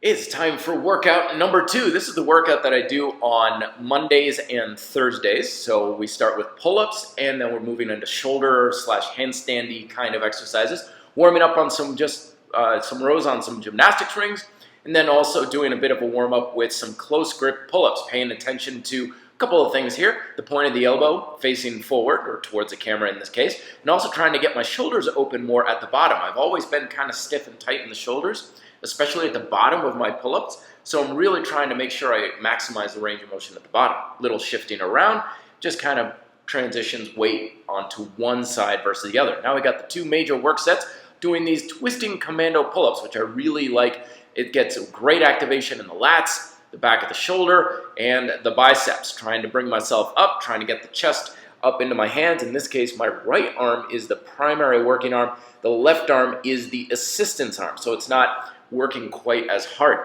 It's time for workout number 2. This is the workout that I do on Mondays and Thursdays. So we start with pull-ups and then we're moving into shoulder / handstandy kind of exercises. Warming up on some rows on some gymnastics rings, and then also doing a bit of a warm-up with some close grip pull-ups, paying attention to a couple of things here. The point of the elbow facing forward, or towards the camera in this case, and also trying to get my shoulders open more at the bottom. I've always been kind of stiff and tight in the shoulders, especially at the bottom of my pull-ups. So I'm really trying to make sure I maximize the range of motion at the bottom. Little shifting around, just kind of transitions weight onto one side versus the other. Now we got the 2 major work sets doing these twisting commando pull-ups, which I really like. It gets a great activation in the lats, the back of the shoulder, and the biceps. Trying to bring myself up, trying to get the chest up into my hands. In this case, my right arm is the primary working arm. The left arm is the assistance arm, so it's not working quite as hard.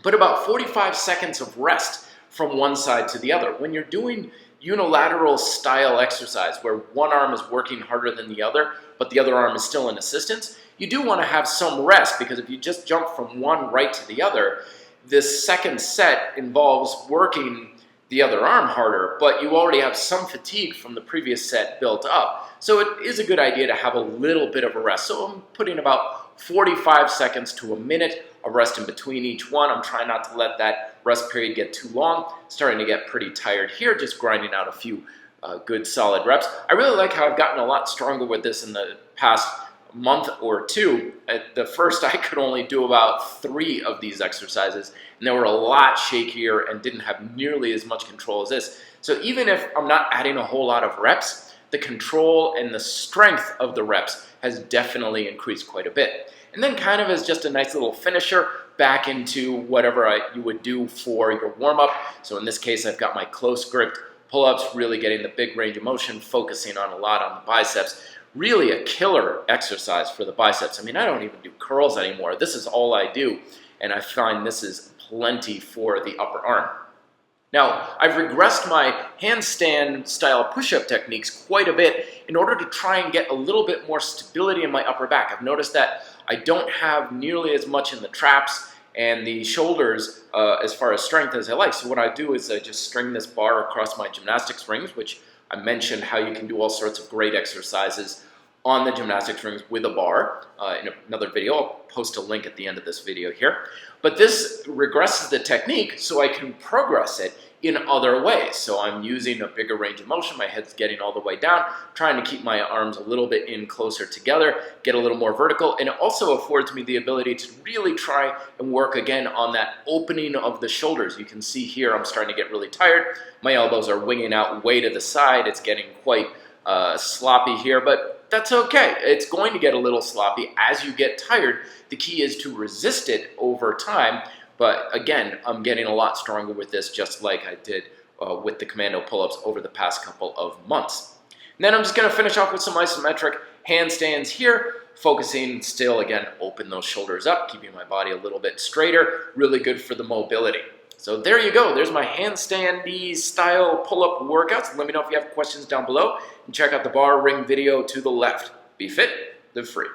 Put about 45 seconds of rest from one side to the other. When you're doing unilateral style exercise where one arm is working harder than the other, but the other arm is still in assistance, you do want to have some rest, because if you just jump from one right to the other, this second set involves working the other arm harder, but you already have some fatigue from the previous set built up. So it is a good idea to have a little bit of a rest. So I'm putting about 45 seconds to a minute of rest in between each one. I'm trying not to let that rest period get too long. Starting to get pretty tired here, just grinding out a few good solid reps. I really like how I've gotten a lot stronger with this in the past month or 2. At the first, I could only do about 3 of these exercises, and they were a lot shakier and didn't have nearly as much control as this. So even if I'm not adding a whole lot of reps, the control and the strength of the reps has definitely increased quite a bit. And then kind of as just a nice little finisher, back into whatever you would do for your warm-up. So in this case, I've got my close grip pull-ups, really getting the big range of motion, focusing on a lot on the biceps. Really a killer exercise for the biceps. I mean, I don't even do curls anymore. This is all I do, and I find this is plenty for the upper arm. Now, I've regressed my handstand style push-up techniques quite a bit in order to try and get a little bit more stability in my upper back. I've noticed that I don't have nearly as much in the traps and the shoulders as far as strength as I like. So what I do is I just string this bar across my gymnastics rings, which I mentioned how you can do all sorts of great exercises on the gymnastics rings with a bar in another video. I'll post a link at the end of this video here. But this regresses the technique so I can progress it in other ways. So I'm using a bigger range of motion, my head's getting all the way down, trying to keep my arms a little bit in closer together, get a little more vertical, and it also affords me the ability to really try and work again on that opening of the shoulders. You can see here I'm starting to get really tired. My elbows are winging out way to the side. It's getting quite sloppy here, but that's okay. It's going to get a little sloppy as you get tired. The key is to resist it over time. But again, I'm getting a lot stronger with this, just like I did with the commando pull-ups over the past couple of months. And then I'm just going to finish off with some isometric handstands here, focusing still, again, open those shoulders up, keeping my body a little bit straighter, really good for the mobility. So there you go. There's my handstandy style pull-up workouts. Let me know if you have questions down below, and check out the bar ring video to the left. Be fit, live free.